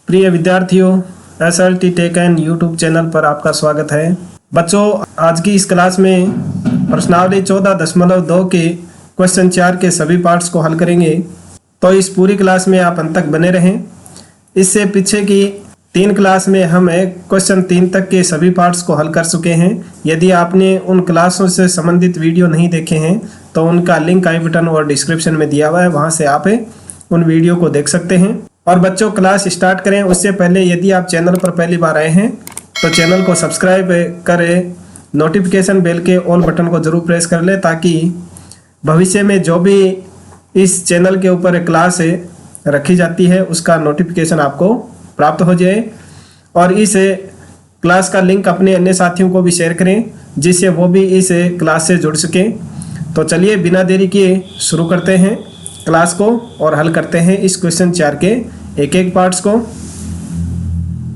प्रिय विद्यार्थियों, SLT tech and YouTube channel पर आपका स्वागत है। बच्चों, आज की इस क्लास में प्रश्नावली 14.2 के क्वेश्चन 4 के सभी पार्ट्स को हल करेंगे। तो इस पूरी क्लास में आप अंत तक बने रहें। इससे पीछे की 3 क्लास में हम क्वेश्चन 3 तक के सभी पार्ट्स को हल कर चुके हैं। यदि आपने उन क्लासों से संबंधित वीडियो नहीं देखे हैं तो उनका लिंक आई बटन और डिस्क्रिप्शन में दिया हुआ है, वहां से आप उन वीडियो को देख सकते हैं। और बच्चों, क्लास स्टार्ट करें उससे पहले यदि आप चैनल पर पहली बार आए हैं तो चैनल को सब्सक्राइब करें, नोटिफिकेशन बेल के ऑल बटन को जरूर प्रेस कर लें ताकि भविष्य में जो भी इस चैनल के ऊपर क्लास रखी जाती है उसका नोटिफिकेशन आपको प्राप्त हो जाए। और इस क्लास का लिंक अपने अन्य साथियों को भी शेयर करें जिससे वो भी इस क्लास से जुड़ सकें। तो चलिए बिना देरी किए शुरू करते हैं क्लास को और हल करते हैं इस क्वेश्चन 4 के एक एक पार्ट्स को।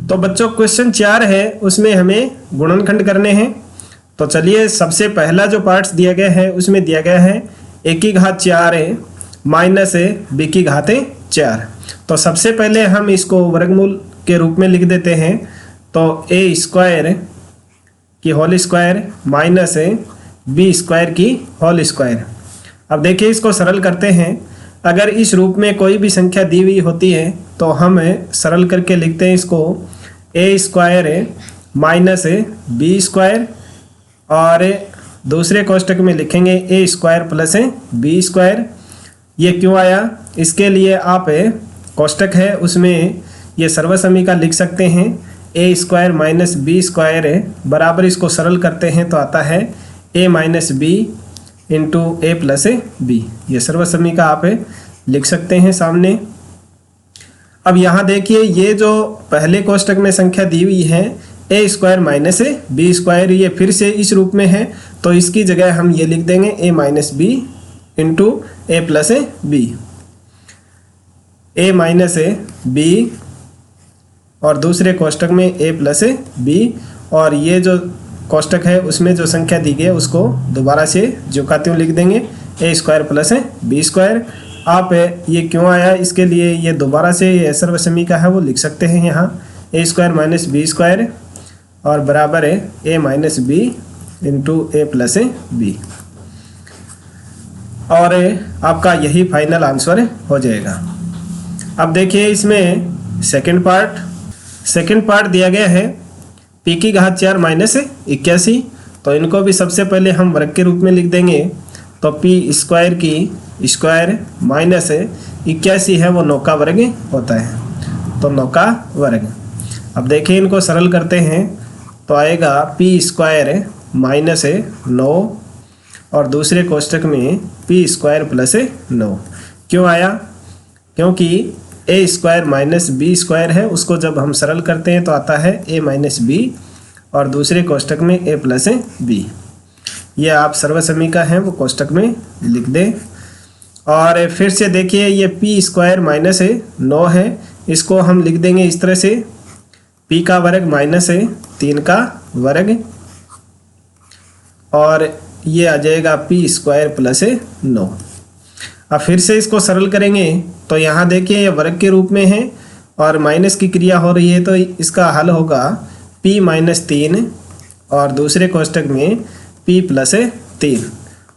तो बच्चों, क्वेश्चन 4 है, उसमें हमें गुणनखंड करने हैं। तो चलिए, सबसे पहला जो पार्ट्स दिया गया है उसमें दिया गया है a की घात 4 माइनस b की घात 4। तो सबसे पहले हम इसको वर्गमूल के रूप में लिख देते हैं। तो a स्क्वायर की whole square minus b square की होल स्क्वायर। अब देखिए, इसको सरल करते हैं। अगर इस रूप में कोई भी संख्या दी हुई होती है तो हम सरल करके लिखते हैं इसको a square minus b square, और दूसरे कोष्टक में लिखेंगे a square plus b square. ये क्यों आया, इसके लिए आप कोष्टक है उसमें ये सर्वसमीका लिख सकते हैं। a square minus b square बराबर, इसको सरल करते हैं तो आता है a minus b into A plus B. ये सर्वसमीका आप लिख सकते हैं सामने। अब यहाँ देखिए, ये जो पहले कोष्टक में संख्या दी हुई है ए स्क्वायर माइनस बी स्क्वायर, ये फिर से इस रूप में है तो इसकी जगह हम ये लिख देंगे ए minus B into A plus B. A minus B और दूसरे कोष्टक में ए प्लस बी, और ये जो कोष्टक है उसमें जो संख्या दी गई है उसको दोबारा से झुकाते हुए लिख देंगे ए स्क्वायर प्लस बी स्क्वायर। आप ये क्यों आया, इसके लिए ये दोबारा से ये सर्वसमीका है वो लिख सकते हैं यहाँ ए स्क्वायर माइनस बी स्क्वायर और बराबर है ए minus B into A plus B, और आपका यही फाइनल आंसर हो जाएगा। अब देखिए, इसमें सेकंड पार्ट दिया गया है p की घात 4 माइनस 81। तो इनको भी सबसे पहले हम वर्ग के रूप में लिख देंगे। तो p स्क्वायर की स्क्वायर माइनस 81 है वो 9 का वर्ग होता है, तो 9 का वर्ग। अब देखिए, इनको सरल करते हैं तो आएगा p स्क्वायर माइनस 9 और दूसरे कोष्टक में p स्क्वायर प्लस 9। क्यों आया, क्योंकि ए स्क्वायर माइनस बी स्क्वायर है, उसको जब हम सरल करते हैं तो आता है ए माइनस बी और दूसरे कोष्टक में ए प्लस बी। ये आप सर्वसमीका हैं वो कोष्टक में लिख दें। और फिर से देखिए, ये पी स्क्वायर माइनस 9 है, इसको हम लिख देंगे इस तरह से p का वर्ग माइनस 3 का वर्ग, और ये आ जाएगा p स्क्वायर प्लस 9। अब फिर से इसको सरल करेंगे तो यहाँ देखिए, ये वर्ग के रूप में है और माइनस की क्रिया हो रही है, तो इसका हल होगा p माइनस 3 और दूसरे कोष्टक में p प्लस 3,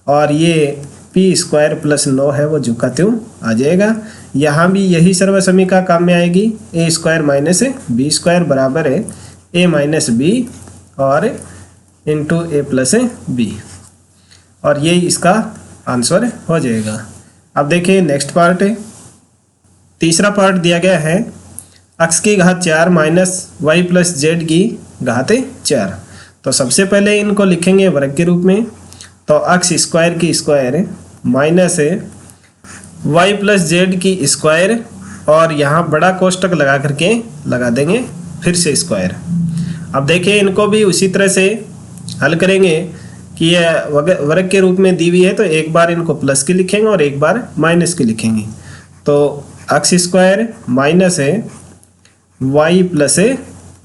और ये p स्क्वायर प्लस 9 है वो झुकाते हुए आ जाएगा। यहाँ भी यही सर्वसमीका काम में आएगी, ए स्क्वायर माइनस बी स्क्वायर बराबर है ए माइनस बी और इंटू ए प्लस बी, और यही इसका आंसर हो जाएगा। अब देखिए, नेक्स्ट पार्ट है, तीसरा पार्ट दिया गया है x की घात 4 माइनस वाई प्लस जेड की घात 4। तो सबसे पहले इनको लिखेंगे वर्ग के रूप में। तो x स्क्वायर की square minus Y plus Z की स्क्वायर, और यहाँ बड़ा कोष्टक लगा करके लगा देंगे फिर से स्क्वायर। अब देखिए, इनको भी उसी तरह से हल करेंगे कि ये वर्ग के रूप में दी हुई है तो एक बार इनको प्लस की लिखेंगे और एक बार माइनस की लिखेंगे। तो X square minus Y plus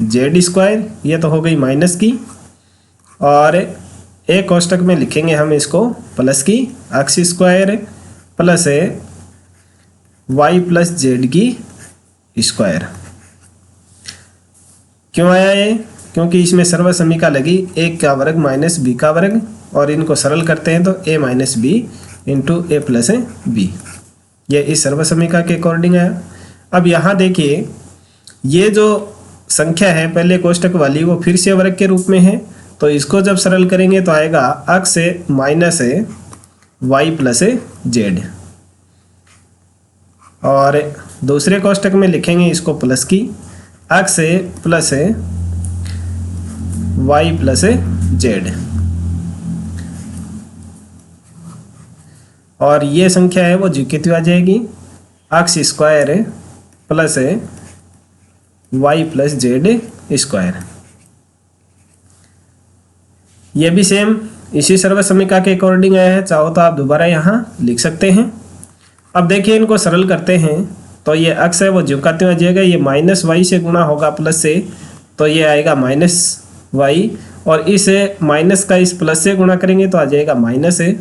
Z square, ये तो हो गई माइनस की, और एक कोष्टक में लिखेंगे हम इसको प्लस की X square plus Y plus Z की स्क्वायर। क्यों आया ये? क्योंकि इसमें सर्वसमीका लगी a का वर्ग माइनस b का वर्ग, और इनको सरल करते हैं तो a minus B into A plus B, ये इस सर्वसमीका के अकॉर्डिंग आया। अब यहाँ देखिए ये जो संख्या है पहले कोष्टक वाली वो फिर से वर्ग के रूप में है, तो इसको जब सरल करेंगे तो आएगा अक्स से माइनस है वाई प्लस जेड, और दूसरे कोष्टक में लिखेंगे इसको प्लस की अक्स से प्लस है वाई प्लस जेड, और ये संख्या है वो कितनी आ जाएगी अक्स स्क्वायर प्लस है वाई प्लस जेड स्क्वायर। ये भी सेम इसी सर्वसमीका के अकॉर्डिंग आया है, चाहो तो आप दोबारा यहाँ लिख सकते हैं। अब देखिए इनको सरल करते हैं तो ये अक्स है वो ज्यों का त्यों आ जाएगा, ये माइनस वाई से गुणा होगा प्लस से, तो ये आएगा माइनस वाई, और इस माइनस का इस प्लस से गुणा करेंगे तो आ जाएगा माइनस है,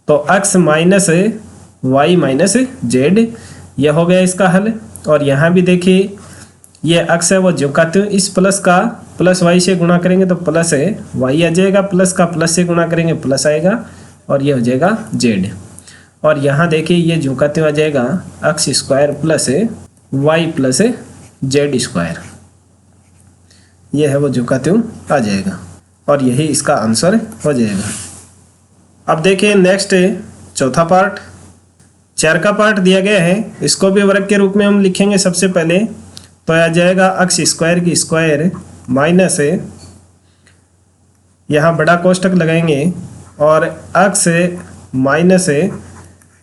तो X minus Y minus Z, यह हो गया इसका हल। और यहाँ भी देखिए ये अक्स है वो ज्यों का त्यों इस प्लस का प्लस वाई से गुणा करेंगे तो प्लस है वाई आ जाएगा, प्लस का प्लस से गुणा करेंगे प्लस आएगा, और ये हो जाएगा जेड। और यहाँ देखिए ये ज्यों का त्यों आ जाएगा अक्स स्क्वायर प्लस है वाई प्लस जेड स्क्वायर, ये है वो ज्यों का त्यों आ जाएगा, और यही इसका आंसर हो जाएगा। अब देखिए नेक्स्ट चौथा पार्ट, 4 का पार्ट दिया गया है, इसको भी वर्ग के रूप में हम लिखेंगे। सबसे पहले तो आ जाएगा अक्स स्क्वायर की स्क्वायर माइनस है, यहाँ बड़ा कोष्टक लगाएंगे, और अक्स माइनस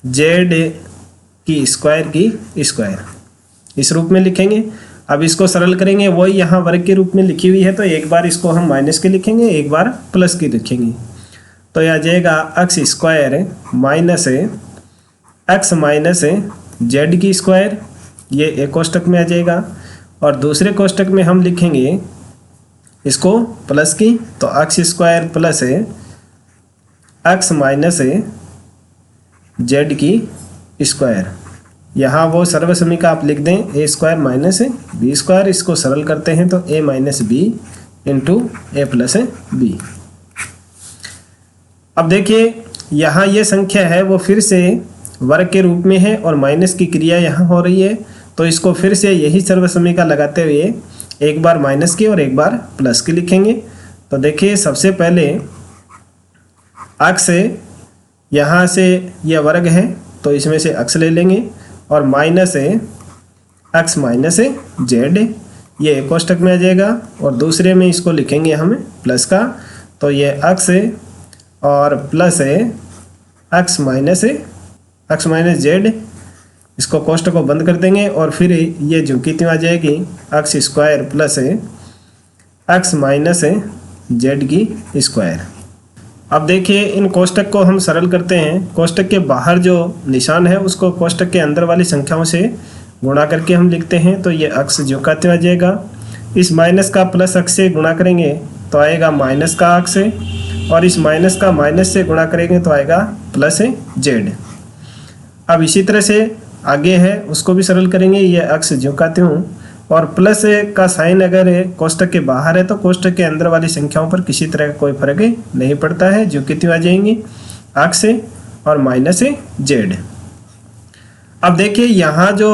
जेड की स्क्वायर इस रूप में लिखेंगे। अब इसको सरल करेंगे, वही यहाँ वर्ग के रूप में लिखी हुई है, तो एक बार इसको हम माइनस के लिखेंगे, एक बार प्लस की लिखेंगे, तो यह आ जाएगा X square minus X minus Z की स्क्वायर, ये एक कोष्टक में आ जाएगा। और दूसरे कोष्टक में हम लिखेंगे इसको प्लस की, तो X square plus X minus Z की स्क्वायर, यहाँ वो सर्वसमीका आप लिख दें A square minus B square, इसको सरल करते हैं तो A minus B into A plus B. अब देखिए यहाँ ये संख्या है वो फिर से वर्ग के रूप में है और माइनस की क्रिया यहाँ हो रही है, तो इसको फिर से यही सर्वसमीका लगाते हुए एक बार माइनस की और एक बार प्लस की लिखेंगे। तो देखिए सबसे पहले अक्स यहाँ से यह वर्ग है तो इसमें से अक्स ले लेंगे, और माइनस एक्स माइनस जेड, ये एक कोष्टक में आ जाएगा, और दूसरे में इसको लिखेंगे हम प्लस का, तो ये अक्स और प्लस एक्स माइनस जेड, इसको कोष्टक को बंद कर देंगे, और फिर ये जो कितनी आ जाएगी X square plus X minus Z की स्क्वायर। अब देखिए इन कोष्टक को हम सरल करते हैं, कोष्टक के बाहर जो निशान है उसको कोष्टक के अंदर वाली संख्याओं से गुणा करके हम लिखते हैं, तो ये अक्स जो का त्यों आ जाएगा, इस माइनस का प्लस अक्स से गुणा करेंगे तो आएगा माइनस का अक्स, और इस माइनस का माइनस से गुणा करेंगे तो आएगा प्लस जेड। अब इसी तरह से आगे है उसको भी सरल करेंगे, ये अक्स ज्यों का त्यों, और प्लस का साइन अगर कोष्टक के बाहर है तो कोष्टक के अंदर वाली संख्याओं पर किसी तरह का कोई फर्क नहीं पड़ता है, जो कि त्यों आ जाएंगी अक्स और माइनस जेड। अब देखिए यहाँ जो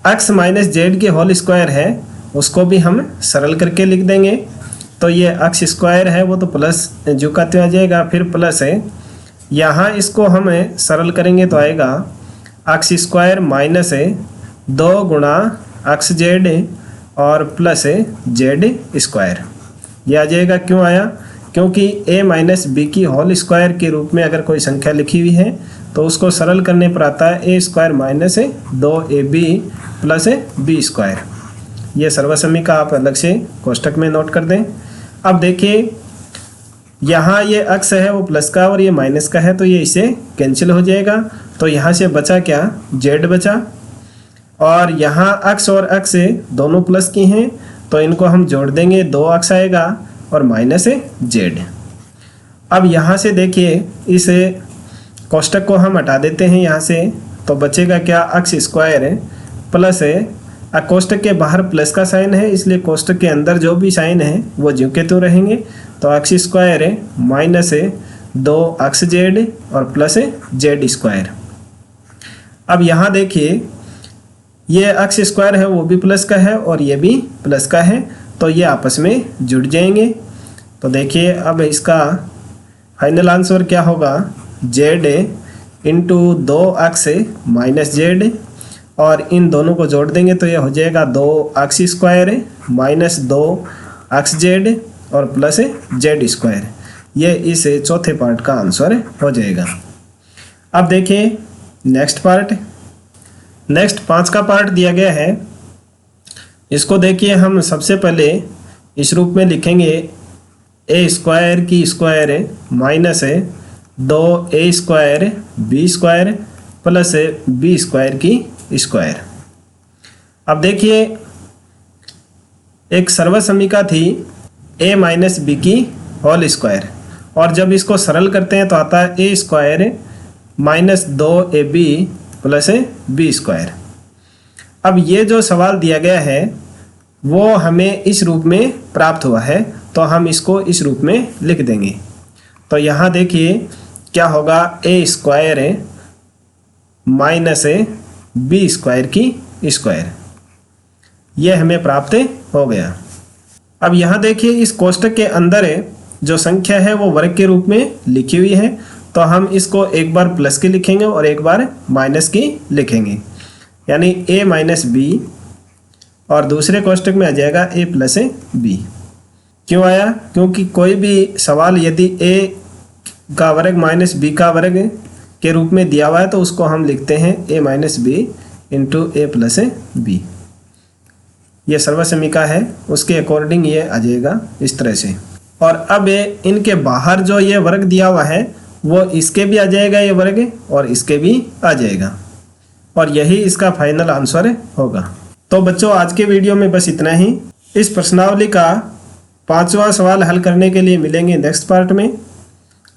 अक्स माइनस जेड के होल स्क्वायर है उसको भी हम सरल करके लिख देंगे, तो ये अक्स स्क्वायर है वो तो प्लस जो का त्यों आ जाएगा, फिर प्लस है, यहाँ इसको हम सरल करेंगे तो आएगा अक्स स्क्वायर माइनस 2 गुणा अक्स जेड और प्लस जेड स्क्वायर, ये आ जाएगा। क्यों आया? क्योंकि a माइनस बी की होल स्क्वायर के रूप में अगर कोई संख्या लिखी हुई है तो उसको सरल करने पर आता है a square minus 2ab plus B square, ये सर्वसमीका आप अलग से कोष्टक में नोट कर दें। अब देखिए यहाँ ये अक्स है वो प्लस का और ये माइनस का है, तो ये इसे कैंसिल हो जाएगा, तो यहाँ से बचा क्या, जेड बचा, और यहाँ अक्स और अक्स दोनों प्लस की हैं तो इनको हम जोड़ देंगे, 2 अक्स आएगा और माइनस जेड। अब यहाँ से देखिए इस कोष्टक को हम हटा देते हैं यहाँ से, तो बचेगा क्या, अक्स स्क्वायर प्लस कोष्टक के बाहर प्लस का साइन है, इसलिए कोष्टक के अंदर जो भी साइन है वो ज्यों के त्यों रहेंगे। तो एक्स स्क्वायर है माइनस है 2xz और प्लस है जेड स्क्वायर। अब यहाँ देखिए ये एक्स स्क्वायर है वो भी प्लस का है और ये भी प्लस का है, तो ये आपस में जुड़ जाएंगे। तो देखिए अब इसका फाइनल आंसर क्या होगा, Z into 2x minus Z, और इन दोनों को जोड़ देंगे तो ये हो जाएगा 2x स्क्वायर माइनस 2xz और प्लस जेड स्क्वायर। ये इस चौथे पार्ट का आंसर हो जाएगा। अब देखिए नेक्स्ट पार्ट, नेक्स्ट 5 का पार्ट दिया गया है। इसको देखिए हम सबसे पहले इस रूप में लिखेंगे ए स्क्वायर की square minus 2a square b square plus b square की स्क्वायर। अब देखिए एक सर्वसमीका थी a माइनस बी की होल स्क्वायर, और जब इसको सरल करते हैं तो आता है a square minus 2ab plus b square. अब ये जो सवाल दिया गया है वो हमें इस रूप में प्राप्त हुआ है, तो हम इसको इस रूप में लिख देंगे। तो यहाँ देखिए क्या होगा, a square minus b square की स्क्वायर, ये हमें प्राप्त हो गया। अब यहाँ देखिए इस कोष्टक के अंदर जो संख्या है वो वर्ग के रूप में लिखी हुई है, तो हम इसको एक बार प्लस की लिखेंगे और एक बार माइनस की लिखेंगे, यानी a माइनस बी, और दूसरे कोष्टक में आ जाएगा a प्लस बी। क्यों आया, क्योंकि कोई भी सवाल यदि a का वर्ग माइनस बी का वर्ग के रूप में दिया हुआ है तो उसको हम लिखते हैं a minus B into A plus B. ये सर्वसमीका है, उसके अकॉर्डिंग ये आ जाएगा इस तरह से। और अब इनके बाहर जो ये वर्ग दिया हुआ है वो इसके भी आ जाएगा ये वर्ग और इसके भी आ जाएगा, और यही इसका फाइनल आंसर होगा। तो बच्चों आज के वीडियो में बस इतना ही। इस प्रश्नावली का 5वां सवाल हल करने के लिए मिलेंगे नेक्स्ट पार्ट में।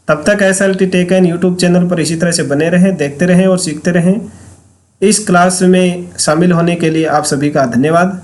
तब तक SLT tech and YouTube channel पर इसी तरह से बने रहें, देखते रहें और सीखते रहें। इस क्लास में शामिल होने के लिए आप सभी का धन्यवाद।